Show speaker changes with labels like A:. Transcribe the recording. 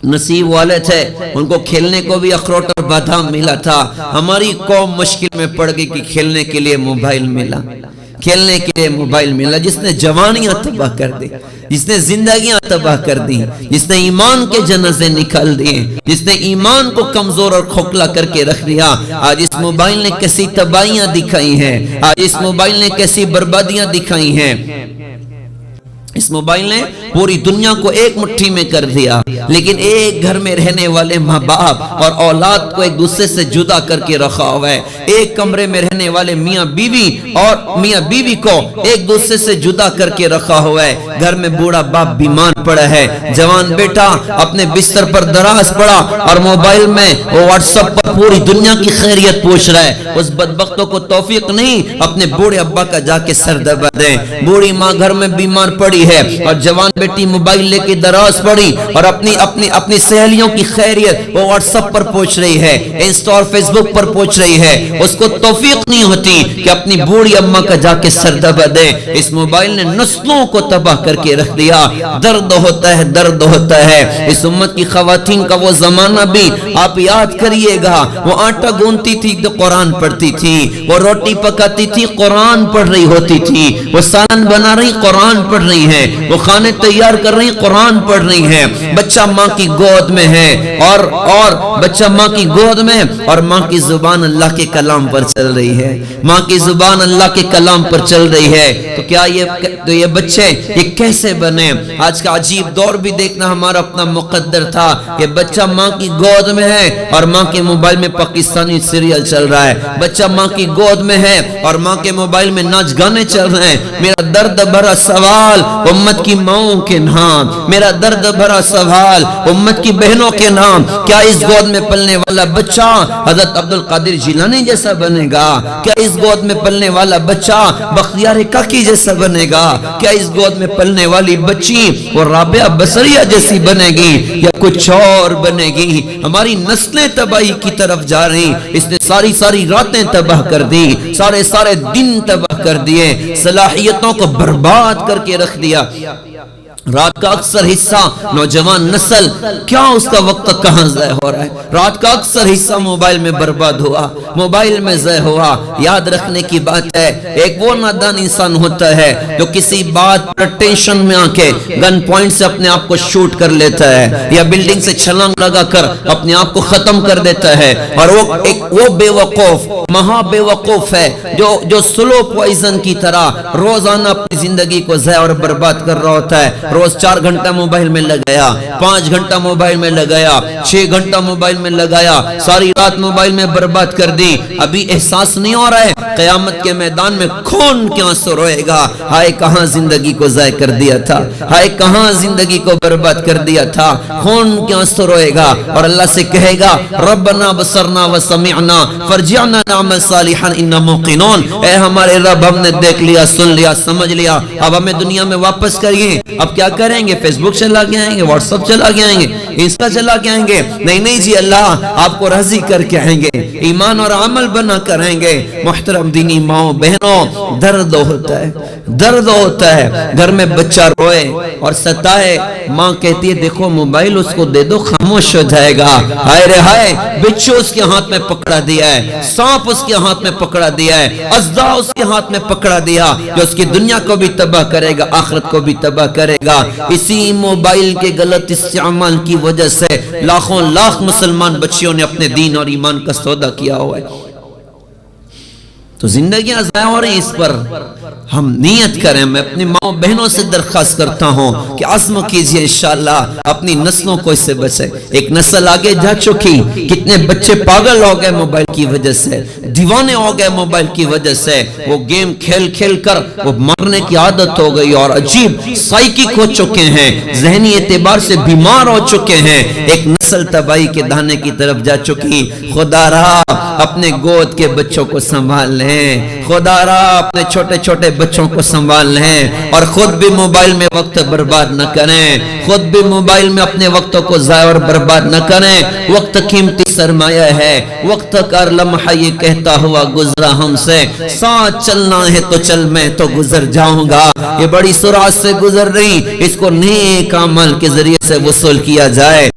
A: नसीब वाले थे, उनको खेलने को भी अखरोट और बादाम मिला था। हमारी कौम मुश्किल में पड़ गई कि खेलने के लिए मोबाइल मिला, खेलने के लिए मोबाइल मिला, जिसने जवानियां तबाह कर दी, जिसने जिंदगियां तबाह कर दी, जिसने ईमान के जनाजे निकाल दिए, जिसने ईमान को कमजोर और खोखला करके रख दिया। आज इस मोबाइल ने कैसी तबाहियां दिखाई हैं, आज इस मोबाइल ने कैसी बर्बादियां दिखाई हैं। इस मोबाइल ने पूरी दुनिया को एक मुट्ठी में कर दिया, लेकिन एक घर में रहने वाले माँ बाप और औलाद को एक दूसरे से जुदा करके रखा हुआ है। एक कमरे में रहने वाले मियाँ बीवी और मियाँ बीवी को एक दूसरे से जुदा करके रखा हुआ है। घर में बूढ़ा बाप बीमार पड़ा है, जवान बेटा अपने बिस्तर पर दराज पड़ा और मोबाइल में वो व्हाट्सएप पर पूरी दुनिया की खैरियत पूछ रहा है। उस बदबख्तों को तौफीक नहीं अपने बूढ़े अब्बा का जाके सर दबा दे। बूढ़ी माँ घर में बीमार पड़ी है और जवान बेटी मोबाइल लेके दराज पड़ी और अपनी सहेलियों की खैरियत वो व्हाट्सएप पर पूछ रही है, इंस्टा और फेसबुक पर पूछ रही है। उसको तौफीक नहीं होती कि अपनी बूढ़ी अम्मा का जाके सर दबा दे। इस मोबाइल ने नस्लों को तबाह करके रख दिया। दर्द होता है, दर्द होता है। इस उम्मत की खवातीन का वो जमाना भी आप याद करिएगा। वो आटा गूंथती थी तो कुरान पढ़ती थी, वो रोटी पकाती थी कुरान पढ़ रही होती थी, वो सालन बना रही कुरान पढ़ रही है, वो खाने तैयार कर रही कुरान पढ़ रही है। बच्चा माँ की गोद में है और बच्चा माँ की गोद में और माँ की जुबान अल्लाह के कलाम पर चल रही है, माँ की जुबान अल्लाह के कलाम पर चल रही है। तो क्या ये बच्चे ये कैसे बने? आज का अजीब दौर भी देखना हमारा अपना मुकद्दर था कि बच्चा माँ की गोद में है और माँ के मोबाइल में पाकिस्तानी सीरियल चल रहा है। बच्चा माँ की गोद में है और माँ के मोबाइल में नाच गाने चल रहे हैं। मेरा दर्द भरा सवाल उम्मत की माओं के नाम, मेरा दर्द भरा सवाल उम्मत की बहनों के नाम, क्या इस गोद में पलने वाला बच्चा हजरत अब्दुल कादिर जिलानी जैसा बनेगा? क्या इस गोद में पलने वाला बच्चा बख्तियार काकी जैसा बनेगा? क्या इस गोद में पलने वाली बच्ची वो राबिया बसरिया जैसी बनेगी या कुछ और बनेगी? हमारी नस्लें तबाही की तरफ जा रही। इसने सारी सारी रातें तबाह कर दी, सारे सारे दिन तबाह कर दिए, सलाहियतों को बर्बाद करके रख दिया। रात का अक्सर हिस्सा नौजवान नस्ल क्या उसका वक्त कहां ज़ाय हो रहा है? रात का अक्सर हिस्सा मोबाइल में बर्बाद हुआ, मोबाइल में ज़ाय हुआ। याद रखने की बात है, एक वो नादान इंसान होता है जो किसी बात पर टेंशन में आके गन पॉइंट से अपने आप को शूट कर लेता है या बिल्डिंग से छलांग लगाकर अपने आप को खत्म कर देता है। और वो बेवकूफ महा बेवकूफ है जो स्लो पॉइजन की तरह रोजाना अपनी जिंदगी को ज़ाय और बर्बाद कर रहा होता है। रोज 4 घंटा मोबाइल में लगाया, 5 घंटा मोबाइल में लगाया, 6 घंटा मोबाइल में लगाया, सारी रात मोबाइल में बर्बाद कर दी। अभी एहसास नहीं हो रहा है क़यामत के मैदान में खून के आंसू रोएगा। हाय कहां जिंदगी को ज़ाय कर दिया था, हाय कहां जिंदगी को बर्बाद कर दिया था। खून के आंसू रोएगा और अल्लाह से कहेगा रब्बना बसरना व समिअना फरजिअना नअमल सालिहन इन्ना मुक़िनून। ऐ हमारे रब, हमने देख लिया, सुन लिया, समझ लिया, अब हमें दुनिया में वापस करिए। अब क्या करेंगे? फेसबुक चला के आएंगे, व्हाट्सएप चला के आएंगे, इंस्टा चला के आएंगे? नहीं जी, अल्लाह आपको राजी करके आएंगे, ईमान और अमल बना कर आएंगे। मोहतरम दीनी माओ बहनों, दर्द होता है, दर्द होता है। घर में बच्चा रोए और सताए, माँ कहती है देखो मोबाइल उसको दे दो, खामोश हो जाएगा। हाय रे हाय, बिच्छू उसके हाथ में पकड़ा दिया है, सांप उसके हाथ में पकड़ा दिया है, अज़दा उसके हाथ में पकड़ा दिया जो उसकी दुनिया को भी तबाह करेगा, आखिरत को भी तबाह करेगा। इसी मोबाइल के गलत इस्तेमाल की वजह से लाखों लाख मुसलमान बच्चियों ने अपने दीन और ईमान का सौदा किया हुआ है। तो जिंदगियां ज़ाया हो रही, इस पर हम नियत करें। मैं अपनी माँ बहनों से दरख्वास्त करता हूँ कि आज़्म कीजिए इंशाअल्लाह अपनी नस्लों को इससे बचे। एक नस्ल आगे जा चुकी, कितने बच्चे पागल हो गए मोबाइल की वजह से, दीवाने हो गए मोबाइल की वजह से। वो गेम खेल खेल कर वो मरने की आदत हो गई और अजीब साइकिक हो चुके हैं, जहनी एतबार से बीमार हो चुके हैं। एक नस्ल तबाही के दाने की तरफ जा चुकी। खुदारा अपने गोद के बच्चों को संभाल लें, खुदारा अपने छोटे छोटे बच्चों को संभाल लें और खुद भी मोबाइल में वक्त बर्बाद न करें, खुद भी मोबाइल में अपने वक्तों को ज़ाया और बर्बाद न करें। वक्त कीमती सरमाया है, वक्त का लम्हा ये कहता हुआ गुजरा हमसे, साथ चलना है तो चल, मैं तो गुजर जाऊंगा। ये बड़ी सुरात से गुजर रही, इसको नेक अमल के जरिए से वसूल किया जाए।